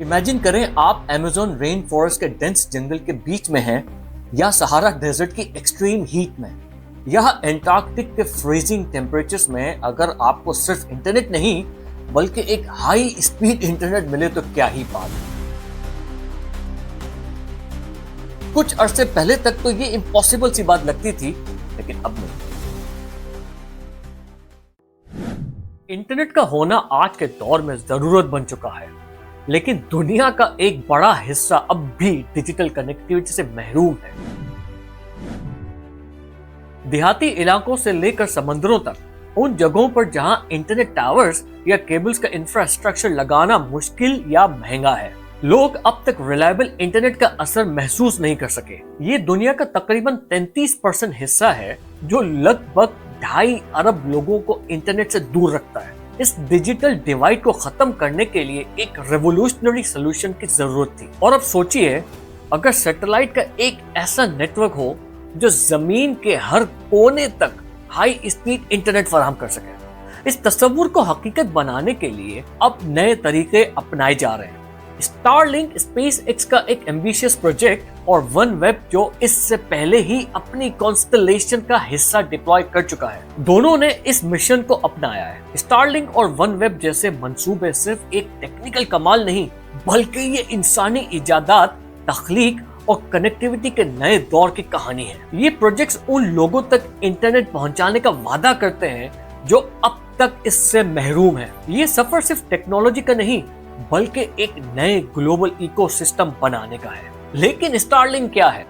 Imagine करें आप Amazon rain forest के डेंस जंगल के बीच में हैं या सहारा डेजर्ट की एक्सट्रीम हीट में या एंटार्कटिक के फ्रीजिंग टेम्परेचर्स में। अगर आपको सिर्फ इंटरनेट नहीं बल्कि एक हाई स्पीड इंटरनेट मिले तो क्या ही बात है। कुछ अरसे पहले तक तो ये इम्पॉसिबल सी बात लगती थी, लेकिन अब नहीं। इंटरनेट का होना आज के दौर में जरूरत बन चुका है, लेकिन दुनिया का एक बड़ा हिस्सा अब भी डिजिटल कनेक्टिविटी से महरूम है। देहाती इलाकों से लेकर समंदरों तक उन जगहों पर जहां इंटरनेट टावर्स या केबल्स का इंफ्रास्ट्रक्चर लगाना मुश्किल या महंगा है, लोग अब तक रिलायबल इंटरनेट का असर महसूस नहीं कर सके। ये दुनिया का तकरीबन 33% हिस्सा है, जो लगभग 2.5 अरब लोगों को इंटरनेट से दूर रखता है। इस डिजिटल डिवाइड को खत्म करने के लिए एक रेवोल्यूशनरी सॉल्यूशन की जरूरत थी। और अब सोचिए, अगर सैटेलाइट का एक ऐसा नेटवर्क हो जो जमीन के हर कोने तक हाई स्पीड इंटरनेट फराहम कर सके। इस तस्वीर को हकीकत बनाने के लिए अब नए तरीके अपनाए जा रहे हैं। स्टारलिंक स्पेसएक्स का एक एम्बिशियस प्रोजेक्ट और वनवेब जो इससे पहले ही अपनी कॉन्स्टलेशन का हिस्सा डिप्लॉय कर चुका है, दोनों ने इस मिशन को अपनाया है। स्टारलिंक और वनवेब जैसे मंसूबे सिर्फ एक टेक्निकल कमाल नहीं, बल्कि ये इंसानी इजादात, तख्लीक और कनेक्टिविटी के नए दौर की कहानी है। ये प्रोजेक्ट्स उन लोगों तक इंटरनेट पहुंचाने का वादा करते हैं जो अब तक इससे महरूम है। ये सफर सिर्फ टेक्नोलॉजी का नहीं, बल्कि एक नए ग्लोबल इकोसिस्टम बनाने का है। लेकिन स्टारलिंक क्या है?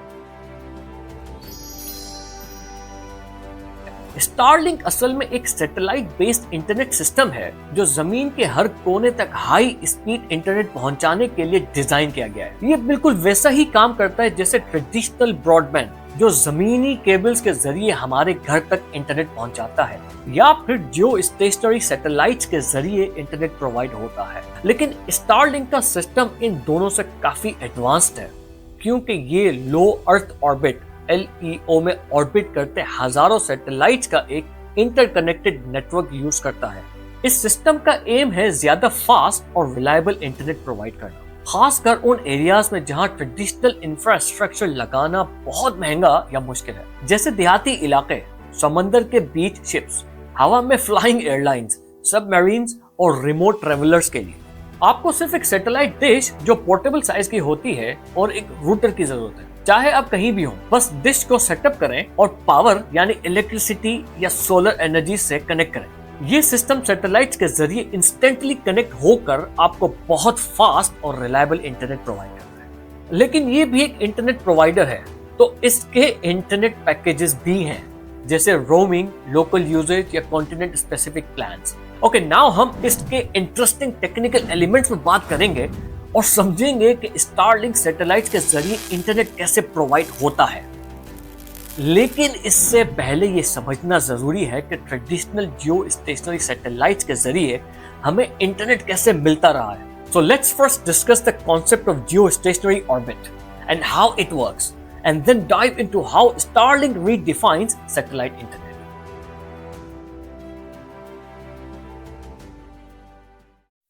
स्टारलिंक असल में एक सैटेलाइट बेस्ड इंटरनेट सिस्टम है जो जमीन के हर कोने तक हाई स्पीड इंटरनेट पहुंचाने के लिए डिजाइन किया गया है। ये बिल्कुल वैसा ही काम करता है जैसे ट्रेडिशनल ब्रॉडबैंड, जो जमीनी केबल्स के जरिए हमारे घर तक इंटरनेट पहुंचाता है, या फिर जियो स्टेशनरी सैटेलाइट्स के जरिए इंटरनेट प्रोवाइड होता है। लेकिन स्टारलिंक का सिस्टम इन दोनों से काफी एडवांस्ड है, क्योंकि ये लो अर्थ ऑर्बिट LEO में ऑर्बिट करते हजारों सैटेलाइट्स का एक इंटरकनेक्टेड नेटवर्क यूज करता है। इस सिस्टम का एम है ज्यादा फास्ट और रिलायबल इंटरनेट प्रोवाइड करना, खासकर उन एरियाज में जहां ट्रेडिशनल इंफ्रास्ट्रक्चर लगाना बहुत महंगा या मुश्किल है, जैसे देहाती इलाके, समंदर के बीच शिप्स, हवा में फ्लाइंग एयरलाइंस, सबमरीन्स और रिमोट ट्रेवलर्स के लिए आपको सिर्फ एक सैटेलाइट डिश जो पोर्टेबल साइज की होती है और एक रूटर की जरूरत है। चाहे आप कहीं भी हो, बस डिश को सेटअप करें और पावर यानी इलेक्ट्रिसिटी या सोलर एनर्जी से कनेक्ट करें। ये सिस्टम सैटेलाइट्स के जरिए इंस्टेंटली कनेक्ट होकर आपको बहुत फास्ट और रिलायबल इंटरनेट प्रोवाइड करता है। लेकिन ये भी एक इंटरनेट प्रोवाइडर है, तो इसके इंटरनेट पैकेजेस भी हैं, जैसे रोमिंग, लोकल यूजेज या continent specific plans. Okay, now हम इसके इंटरेस्टिंग टेक्निकल एलिमेंट्स में बात करेंगे और समझेंगे कि स्टारलिंक सैटेलाइट्स के जरिए इंटरनेट कैसे प्रोवाइड होता है। लेकिन इससे पहले ये समझना जरूरी है कि ट्रेडिशनल जियो स्टेशनरी सैटेलाइट्स के जरिए हमें इंटरनेट कैसे मिलता रहा है। So let's first discuss the concept of Jio stationery orbit and how it works, and then dive into how Starlink redefines satellite internet.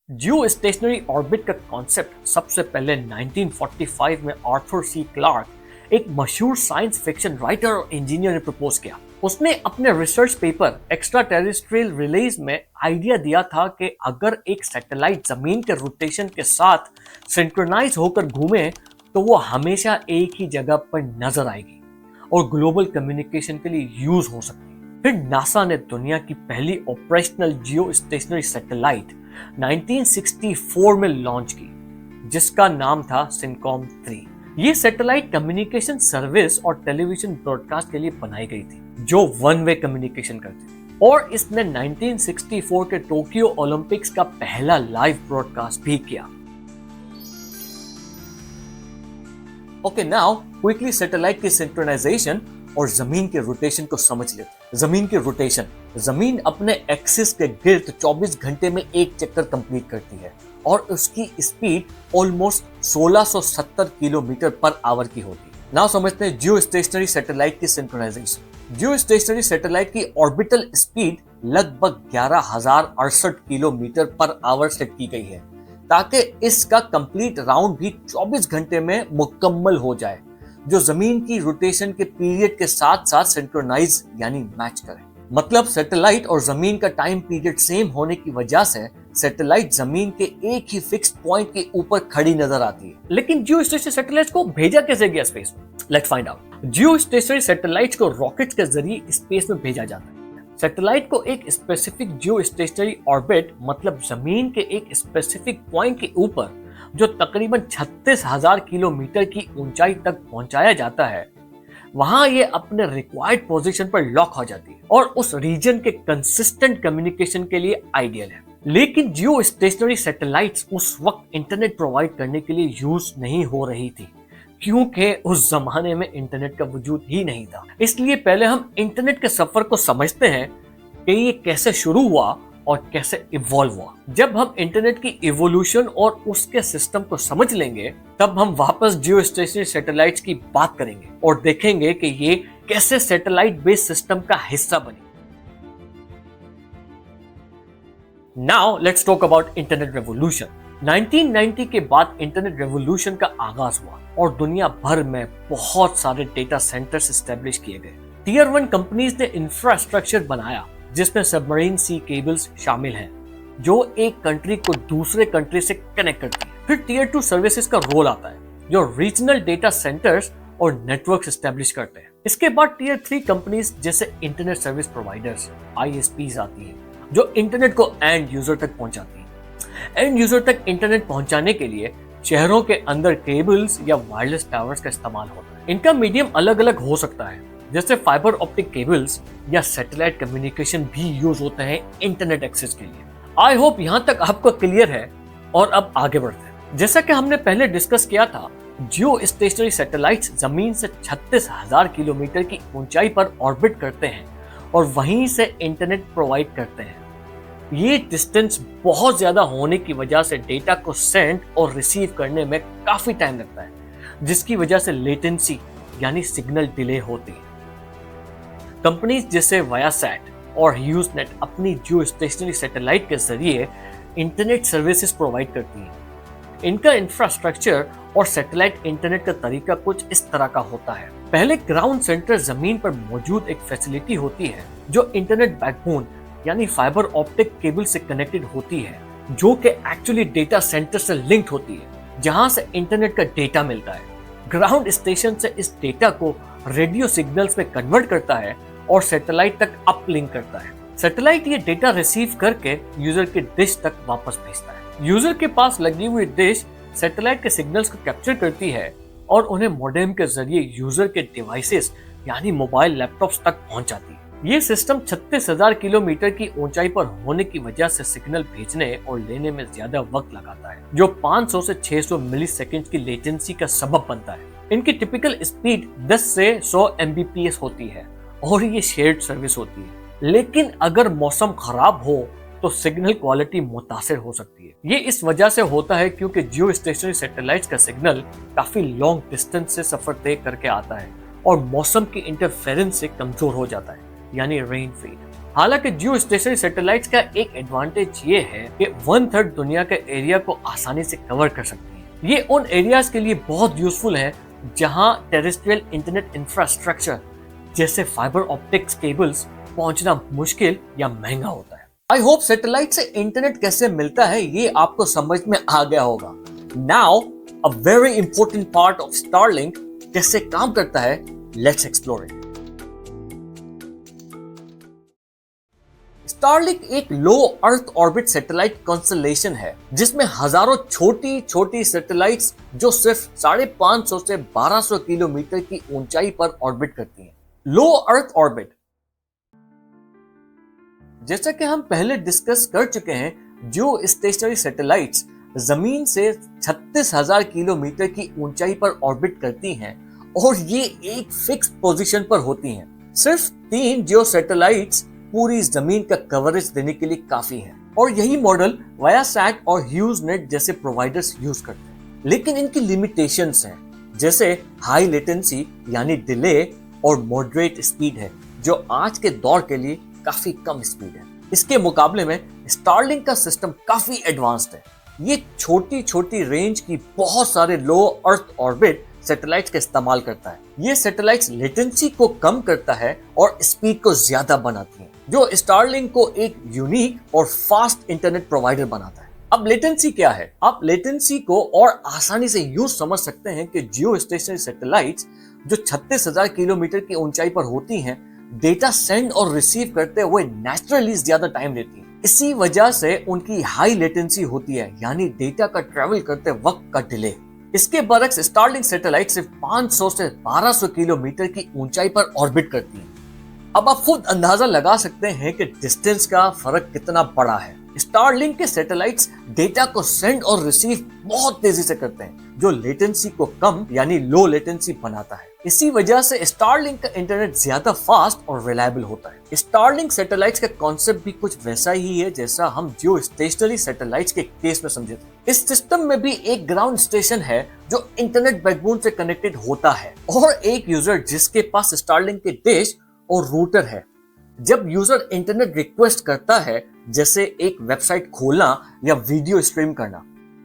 Jio stationery orbit का कॉन्सेप्ट सबसे पहले 1945 में आर्थर सी क्लार्क, एक मशहूर साइंस फिक्शन राइटर और engineer ने propose किया। उसने अपने research paper extra terrestrial release में आइडिया दिया था कि अगर एक सैटेलाइट जमीन के रोटेशन के साथ सिंक्रोनाइज होकर घूमे तो वो हमेशा एक ही जगह पर नजर आएगी और ग्लोबल कम्युनिकेशन के लिए यूज हो सकती है। फिर नासा ने दुनिया की पहली ऑपरेशनल जियो स्टेशनरी सैटेलाइट 1964 में लॉन्च की, जिसका नाम था सिनकॉम 3। ये सैटेलाइट कम्युनिकेशन सर्विस और टेलीविजन ब्रॉडकास्ट के लिए बनाई गई थी, जो वन वे कम्युनिकेशन करती थी। और इसने 1964 के टोक्यो ओलंपिक्स का पहला लाइव ब्रॉडकास्ट भी किया। ओके, नाउ क्विकली सैटेलाइट की सिंक्रोनाइजेशन और जमीन के रोटेशन को समझ लेते हैं। जमीन की रोटेशन, जमीन अपने एक्सिस के गिर्द 24 घंटे में एक चक्कर कंप्लीट करती है और उसकी speed almost 1670 kilometre per hour की होती है। नाउ समझते हैं जियो स्टेशनरी सैटेलाइट की सिंक्रोनाइजेशन। जियो स्टेशनरी सैटेलाइट की ऑर्बिटल स्पीड लगभग 11,068 किलोमीटर पर आवर सेट की गई है, ताकि इसका कंप्लीट राउंड भी 24 घंटे में मुकम्मल हो जाए, जो जमीन की रोटेशन के पीरियड के साथ साथ सिंक्रोनाइज यानी मैच करे। मतलब सैटेलाइट और जमीन का टाइम पीरियड सेम होने की वजह से सैटेलाइट जमीन के एक ही फिक्स्ड पॉइंट के ऊपर खड़ी नजर आती है। लेकिन जियो स्टेशनरी सैटेलाइट्स को भेजा कैसे गया स्पेस में? Let's find out. Jio stationery satellites को रॉकेट्स के जरिए स्पेस में भेजा जाता है। सैटेलाइट को एक स्पेसिफिक जियो स्टेशनरी ऑर्बिट, मतलब जमीन के एक स्पेसिफिक पॉइंट के ऊपर जो तकरीबन 36,000 किलोमीटर की ऊंचाई तक पहुंचाया जाता है, वहां ये अपने रिक्वायर्ड पोजीशन पर लॉक हो जाती है और उस रीजन के कंसिस्टेंट कम्युनिकेशन के लिए आइडियल है। लेकिन जियो स्टेशनरी सैटेलाइट्स उस वक्त इंटरनेट प्रोवाइड करने के लिए यूज नहीं हो रही थी, क्योंकि उस जमाने में इंटरनेट का वजूद ही नहीं था। इसलिए पहले हम इंटरनेट के सफर को समझते हैं कि ये कैसे शुरू हुआ और कैसे इवॉल्व हुआ। जब हम इंटरनेट की इवोल्यूशन और उसके सिस्टम को समझ लेंगे, तब हम वापस जियो स्टेशनरी सैटेलाइट्स की बात करेंगे और देखेंगे कि ये कैसे सैटेलाइट बेस्ड सिस्टम का हिस्सा बनी। Now let's talk about internet revolution. 1990 के बाद इंटरनेट रेवोल्यूशन का आगाज हुआ और दुनिया भर में बहुत सारे डेटा सेंटर्स एस्टेब्लिश किए गए। टीयर 1 कंपनीज ने इंफ्रास्ट्रक्चर बनाया जिसमें सबमरीन सी केबल्स शामिल हैं, जो एक कंट्री को दूसरे कंट्री से कनेक्ट करती है। फिर टीयर 2 सर्विसेज का रोल आता है, जो रीजनल डेटा सेंटर्स और नेटवर्क एस्टेब्लिश करते हैं। इसके बाद टीयर 3 कंपनीज जैसे इंटरनेट सर्विस प्रोवाइडर्स ISPs आती है, जो इंटरनेट को एंड यूजर तक पहुंचाती है। एंड यूजर तक इंटरनेट पहुंचाने के लिए शहरों के अंदर केबल्स या वायरलेस टावर्स का इस्तेमाल होता है। इनका मीडियम अलग अलग हो सकता है, जैसे फाइबर ऑप्टिक केबल्स या सैटेलाइट कम्युनिकेशन भी यूज होते हैं इंटरनेट एक्सेस के लिए। आई होप यहाँ तक आपको क्लियर है और अब आगे बढ़ते हैं। जैसा कि हमने पहले डिस्कस किया था, जियो स्टेशनरी सैटेलाइट्स जमीन से 36,000 किलोमीटर की ऊंचाई पर ऑर्बिट करते हैं और वहीं से इंटरनेट प्रोवाइड करते हैं। ये डिस्टेंस बहुत ज्यादा होने की वजह से डेटा को सेंड और रिसीव करने में काफी टाइम लगता है, जिसकी वजह से लेटेंसी यानी सिग्नल डिले होती है। कंपनीज जैसे वायासैट और ह्यूजनेट अपनी जियो स्टेशनरी सैटेलाइट के जरिए इंटरनेट सर्विसेज प्रोवाइड करती हैं। इनका इंफ्रास्ट्रक्चर और सैटेलाइट इंटरनेट का तरीका कुछ इस तरह का होता है। पहले ग्राउंड सेंटर जमीन पर मौजूद एक फैसिलिटी होती है जो इंटरनेट बैकबोन यानी फाइबर ऑप्टिक केबल से कनेक्टेड होती है, जो कि एक्चुअली डेटा सेंटर से लिंक्ड होती है, जहां से इंटरनेट का डेटा मिलता है। ग्राउंड स्टेशन से इस डेटा को रेडियो सिग्नल्स में कन्वर्ट करता है और सैटेलाइट तक अपलिंक करता है। सैटेलाइट ये डेटा रिसीव करके यूजर के डिश तक वापस भेजता है। यूजर के पास लगी हुई डिश सैटेलाइट के सिग्नल्स को कैप्चर करती है और उन्हें मॉडेम के जरिए यूजर के डिवाइसेस यानी मोबाइल लैपटॉप्स तक पहुंचाती है। ये सिस्टम 36,000 किलोमीटर की ऊंचाई पर होने की वजह से सिग्नल भेजने और लेने में ज्यादा वक्त लगाता है, जो 500 से 600 मिलीसेकंड की लेटेंसी का सबब बनता है। इनकी टिपिकल स्पीड 10 से 100 Mbps होती है और ये शेयर्ड सर्विस होती है। लेकिन अगर मौसम खराब हो तो सिग्नल क्वालिटी मुतासिर हो सकती है। ये इस वजह से होता है क्योंकि जियो स्टेशनरी सैटेलाइट्स का सिग्नल काफी लॉन्ग डिस्टेंस से सफर तय करके आता है और मौसम की इंटरफेरेंस से कमजोर हो जाता है, यानी रेन फीड। हालांकि जियो स्टेशनरी सैटेलाइट्स का एक एडवांटेज ये है कि 1/3 दुनिया के एरिया को आसानी से कवर कर सकती है। ये उन एरियाज के लिए बहुत यूजफुल है जहां टेरेस्ट्रियल इंटरनेट इंफ्रास्ट्रक्चर जैसे फाइबर ऑप्टिक्स केबल्स पहुंचना मुश्किल या महंगा होता है। आई होप सैटेलाइट से इंटरनेट कैसे मिलता है ये आपको समझ में आ गया होगा। Now a very important part of Starlink कैसे काम करता है, लेट्स एक्सप्लोर इट। स्टारलिंक एक लो अर्थ ऑर्बिट सैटेलाइट कॉन्स्टलेशन है जिसमें हजारों छोटी छोटी सैटेलाइट्स जो सिर्फ 550 से 1200 किलोमीटर की ऊंचाई पर ऑर्बिट करती हैं। लो अर्थ ऑर्बिट, जैसा कि हम पहले डिस्कस कर चुके हैं, जियो स्टेशनरी सैटेलाइट्स जमीन से 36,000 किलोमीटर की ऊंचाई पर ऑर्बिट करती हैं और ये एक फिक्स पोजीशन पर होती हैं। सिर्फ 3 जियो सैटेलाइट्स पूरी जमीन का कवरेज देने के लिए काफी है और यही मॉडल वायासैट और ह्यूजनेट जैसे प्रोवाइडर्स यूज करते हैं। लेकिन इनकी लिमिटेशंस हैं, जैसे हाई लेटेंसी यानी डिले और मॉडरेट स्पीड है, जो आज के दौर के लिए काफी कम स्पीड है। इसके मुकाबले में स्टारलिंक का सिस्टम काफी एडवांस्ड है। ये छोटी छोटी रेंज की बहुत सारे लो अर्थ ऑर्बिट सैटेलाइट्स का इस्तेमाल करता है। ये सैटेलाइट्स लेटेंसी को कम करता है और स्पीड को ज्यादा बनाती है, जो स्टारलिंक को एक यूनिक और फास्ट इंटरनेट प्रोवाइडर बनाता है। अब लेटेंसी क्या है? आप लेटेंसी को और आसानी से यूं समझ सकते हैं कि जियो स्टेशनरी सैटेलाइट्स जो 36,000 किलोमीटर की ऊंचाई पर होती हैं, डेटा सेंड और रिसीव करते हुए नेचुरली ज्यादा टाइम लेती हैं। इसी वजह से उनकी हाई लेटेंसी होती है, यानी डेटा का ट्रेवल करते वक्त का डिले। इसके बरक्स स्टारलिंक सैटेलाइट सिर्फ 500 से 1200 किलोमीटर की ऊंचाई पर ऑर्बिट करती है। अब आप खुद अंदाजा लगा सकते हैं कि डिस्टेंस का फर्क कितना बड़ा है। स्टारलिंक के सैटेलाइट्स डेटा को सेंड और रिसीव बहुत तेजी से करते हैं, जो लेटेंसी को कम यानी लो लेटेंसी बनाता है। इसी वजह से स्टारलिंक का इंटरनेट ज्यादा फास्ट और रिलायबल होता है। स्टारलिंक सैटेलाइट्स का कॉन्सेप्ट भी कुछ वैसा ही है जैसा हम जियो स्टेशनरी सैटेलाइट्स के केस में समझे थे। इस सिस्टम में भी एक ग्राउंड स्टेशन है जो इंटरनेट बैकबोन से कनेक्टेड होता है और एक यूजर जिसके पास स्टारलिंक के डिश और रूटर है। जब यूजर इंटरनेट रिक्वेस्ट करता है, जैसे एक वेबसाइट खोलना या वीडियो स्ट्रीम करना,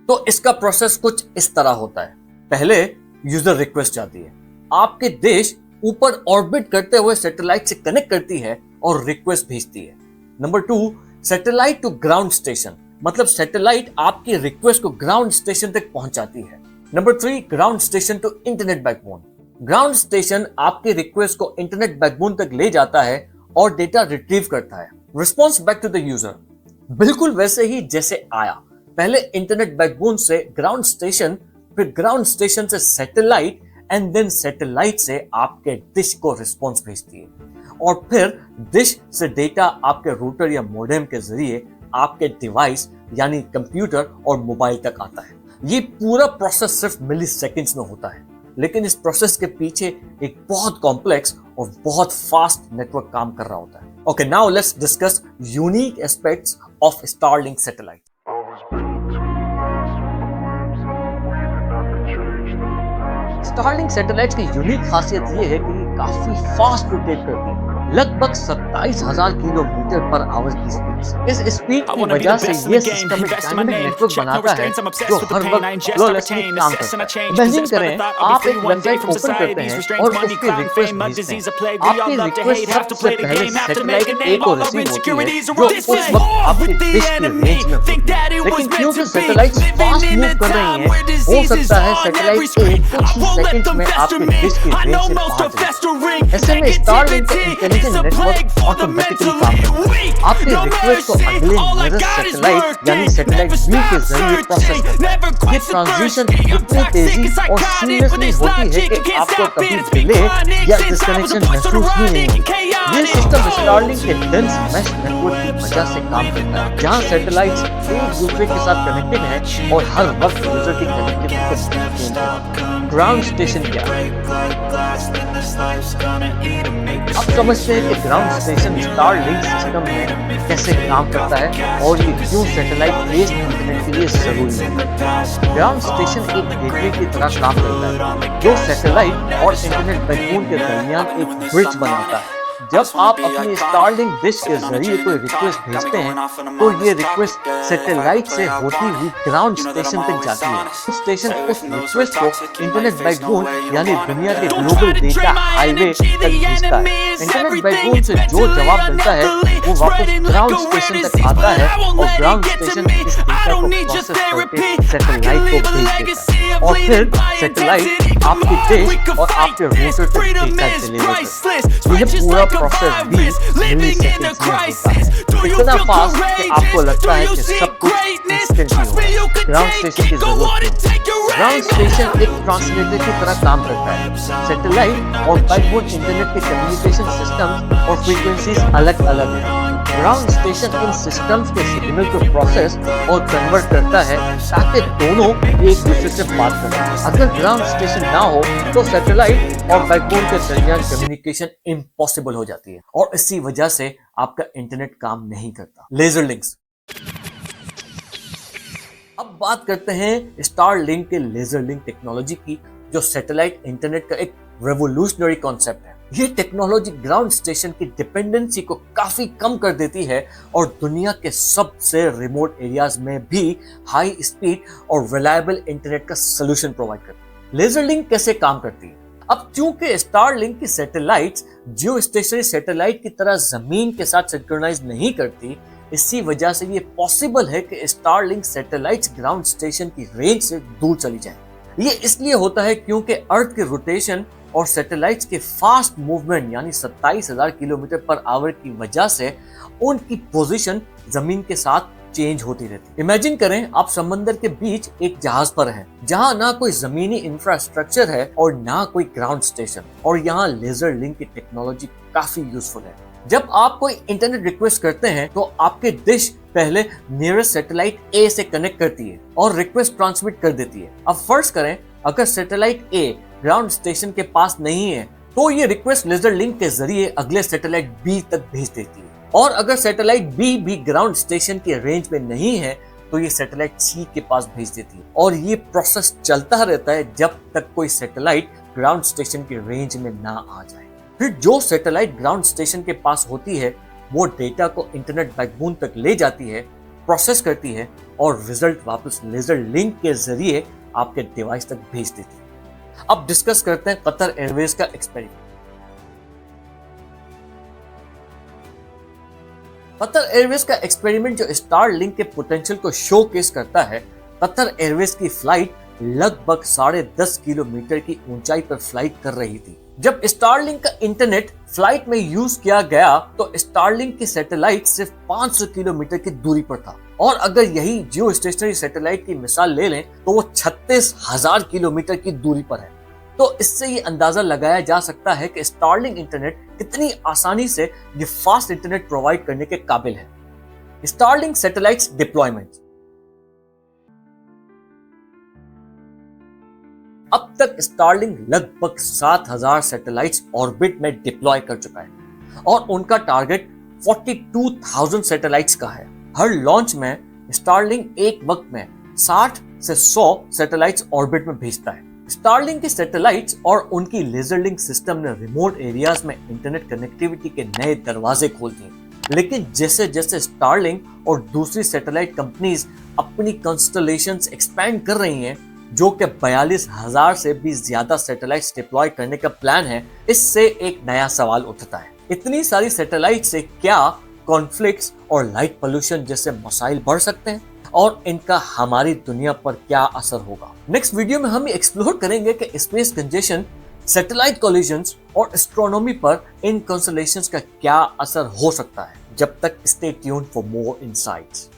तो इसका प्रोसेस कुछ इस तरह होता है। पहले यूजर रिक्वेस्ट जाती है, आपके देश ऊपर ऑर्बिट करते हुए सैटेलाइट से कनेक्ट करती है और रिक्वेस्ट भेजती है। Number 2, satellite to ground station, मतलब सैटेलाइट आपकी रिक्वेस्ट को ग्राउंड स्टेशन तक पहुंचाती है। Number 3, ground station to internet backbone, ground station आपके रिक्वेस्ट को इंटरनेट बैकबोन तक ले जाता है और डेटा रिट्रीव करता है। Response back to the user, बिल्कुल वैसे ही जैसे आया, पहले इंटरनेट बैकबोन से ग्राउंड स्टेशन, फिर ग्राउंड स्टेशन से सैटेलाइट एंड देन सैटेलाइट से आपके डिश को रिस्पॉन्स भेजती है और फिर डिश से डेटा आपके रूटर या मोडेम के जरिए आपके डिवाइस यानी कंप्यूटर और मोबाइल तक आता है। ये पूरा प्रोसेस सिर्फ मिली सेकेंड्स में होता है, लेकिन इस प्रोसेस के पीछे एक बहुत कॉम्प्लेक्स और बहुत फास्ट नेटवर्क काम कर रहा होता है। Okay, now let's discuss unique aspects of Starlink satellite. Starlink satellite की यूनिक खासियत ये है कि काफी फास्ट रोटेट करती है, लगभग 27,000 किलोमीटर पर आवर की स्पीड से। इस स्पीड की वजह से ये सिस्टम एक डायनामिक नेटवर्क बनाता है जो हर वक्त फ्लॉलेसली काम करता है। इमेजिन करें, आप एक वेबसाइट ओपन करते हैं और उसकी रिक्वेस्ट भेजते हैं। आपकी रिक्वेस्ट सबसे पहले सैटेलाइट A को रिसीव होती है, जो उस वक्त आपके डिश की रेंज में होती है। लेकिन क्योंकि सैटेलाइट फास्ट मूव कर रही हैं, हो सकता है सैटेलाइट A कुछ ही सेकंड्स में आपके डिश की रेंज से पहुंच जाए। ऐसे में स्टारलिंक का इंटेलिजेंट नेटवर्क ऑटोमेटिकली काम करता है, आपके रिक्वेस्ट को अगले नियरेस्ट सैटेलाइट यानी सैटेलाइट B के जरिए प्रोसेस करता है। ये ट्रांजिशन इतनी तेजी और सीमलेसली होती है कि आपको कभी डिले या डिस्कनेक्शन महसूस ही नहीं होता। ये सिस्टम स्टारलिंक के डेंस मैश नेटवर्क की वजह से काम करता है, जहां सैटेलाइट्स एक दूसरे के साथ कनेक्टेड हैं और हर वक्त यूजर की कनेक्टिविटी को मेंटेन करते हैं। ग्राउंड स्टेशन क्या है? आप समझते हैं कि ग्राउंड स्टेशन स्टारलिंक सिस्टम में कैसे काम करता है और ये क्यों सैटेलाइट बेस्ड इंटरनेट के लिए जरूरी है। ग्राउंड स्टेशन एक गेटवे की तरह काम करता है, जो सैटेलाइट और इंटरनेट बैकबोन के दरमियान एक ब्रिज बनाता है। जब आप अपनी स्टारलिंक डिश के जरिए कोई रिक्वेस्ट भेजते हैं, तो ये रिक्वेस्ट सैटेलाइट से होती हुई ग्राउंड स्टेशन तक जाती है। स्टेशन उस रिक्वेस्ट को इंटरनेट बैकबोन यानी दुनिया के ग्लोबल डेटा हाईवे तक भेजता है। इंटरनेट बैकबोन से जो जवाब मिलता है वो वापस ग्राउंड स्टेशन तक आता है और ग्राउंड स्टेशन इस डेटा को प्रोसेस करके सैटेलाइट को भेज देता है और फिर सैटेलाइट आपकी डिश और आपके रूटर तक डेटा डिलीवर करता है। यह पूरा प्रोसेस भी मिली सेकंड्स में होता है, इतना फास्ट कि आपको लगता है कि सब कुछ इंस्टेंटली होगा। ग्राउंड स्टेशन की जरूरत है। ग्राउंड स्टेशन एक ट्रांसमीटर की तरह काम करता है। सैटेलाइट और बैकबोन इंटरनेट के कम्युनिकेशन सिस्टम और फ्रीक्वेंसीज अलग अलग हैं। ग्राउंड स्टेशन इन सिस्टम्स के सिग्नल को प्रोसेस और कन्वर्ट करता है ताकि दोनों एक दूसरे से बात करें। अगर ग्राउंड स्टेशन ना हो तो सैटेलाइट और बैकबोन के दरमियान कम्युनिकेशन इम्पॉसिबल हो जाती है और इसी वजह से आपका इंटरनेट काम नहीं करता। Laser links. अब बात करते हैं स्टारलिंक के लेजर लिंक टेक्नोलॉजी की, जो सैटेलाइट इंटरनेट का एक रेवोल्यूशनरी कॉन्सेप्ट है। ये टेक्नोलॉजी ग्राउंड स्टेशन की डिपेंडेंसी को काफी कम कर देती है और दुनिया के सबसे रिमोट एरियाज में भी हाई स्पीड और रिलायबल इंटरनेट का सोल्यूशन प्रोवाइड करती है। लेजर लिंक कैसे काम करती है? अब चूंकि स्टारलिंक की सैटेलाइट्स जियो स्टेशनरी सैटेलाइट की तरह जमीन के साथ सिंक्रोनाइज नहीं करती, इसी वजह से ये पॉसिबल है कि स्टारलिंक सैटेलाइट्स ग्राउंड स्टेशन की रेंज से दूर चली जाए। ये इसलिए होता है क्योंकि अर्थ के रोटेशन और सैटेलाइट्स के फास्ट मूवमेंट यानी 27,000 किलोमीटर पर आवर की वजह से उनकी पोजीशन जमीन के साथ चेंज होती रहती है। इमेजिन करें आप समंदर के बीच एक जहाज पर हैं, जहां ना कोई जमीनी इंफ्रास्ट्रक्चर है और ना कोई ग्राउंड स्टेशन, और यहाँ लेजर लिंक की टेक्नोलॉजी काफी यूजफुल है। जब आप कोई इंटरनेट रिक्वेस्ट करते हैं तो आपके डिश पहले नियरेस्ट सैटेलाइट ए से कनेक्ट करती है और रिक्वेस्ट ट्रांसमिट कर देती है। अब फर्ज करें अगर सैटेलाइट ए ग्राउंड स्टेशन के पास नहीं है तो ये रिक्वेस्ट लेजर लिंक के जरिए अगले सैटेलाइट बी तक भेज देती है, और अगर सैटेलाइट बी भी ग्राउंड स्टेशन के रेंज में नहीं है तो ये सैटेलाइट सी के पास भेज देती है, और ये प्रोसेस चलता रहता है जब तक कोई सैटेलाइट ग्राउंड स्टेशन के रेंज में ना आ जाए। फिर जो सैटेलाइट ग्राउंड स्टेशन के पास होती है वो डेटा को इंटरनेट बैकबोन तक ले जाती है, प्रोसेस करती है और रिजल्ट वापस लेजर लिंक के जरिए आपके डिवाइस तक भेज देती है। अब डिस्कस करते हैं कतर एयरवेज का एक्सपेरिमेंट। कतर एयरवेज का एक्सपेरिमेंट जो स्टारलिंक के पोटेंशियल को शोकेस करता है। कतर एयरवेज की फ्लाइट लगभग 10.5 किलोमीटर की ऊंचाई पर फ्लाइट कर रही थी। जब स्टारलिंक का इंटरनेट फ्लाइट में यूज किया गया तो स्टारलिंक की सैटेलाइट सिर्फ 500 किलोमीटर की दूरी पर था, और अगर यही जियो स्टेशनरी सैटेलाइट की मिसाल ले लें तो वो 36,000 किलोमीटर की दूरी पर है। तो इससे ये अंदाजा लगाया जा सकता है कि स्टारलिंक इंटरनेट कितनी आसानी से ये फास्ट इंटरनेट प्रोवाइड करने के काबिल है। Starlink satellites deployment. अब तक स्टारलिंक लगभग 7,000 सैटेलाइट्स ऑर्बिट में डिप्लॉय कर चुका है और उनका टारगेट 42,000 सैटेलाइट्स का है। हर लॉन्च में स्टारलिंक एक वक्त में 60 से 100 सैटेलाइट्स ऑर्बिट में भेजता है। स्टारलिंक की सैटेलाइट्स और उनकी लेजर लिंक सिस्टम ने रिमोट एरियाज में इंटरनेट कनेक्टिविटी के नए दरवाजे खोल दिए, लेकिन जैसे जैसे स्टारलिंक और दूसरी सैटेलाइट कंपनीज अपनी कंस्टलेशंस एक्सपैंड कर रही हैं, जो कि 42,000 से भी ज्यादा सैटेलाइट्स डिप्लॉय करने का प्लान है, इससे एक नया सवाल उठता है। इतनी सारी सैटेलाइट से क्या कॉन्फ्लिक्ट्स और लाइट पोल्यूशन जैसे मसाइल बढ़ सकते हैं, और इनका हमारी दुनिया पर क्या असर होगा? नेक्स्ट वीडियो में हम एक्सप्लोर करेंगे कि स्पेस कंजेशन, सैटेलाइट कोलिजन्स और एस्ट्रोनॉमी पर इन कंस्टलेशंस का क्या असर हो सकता है। जब तक stay tuned for more insights.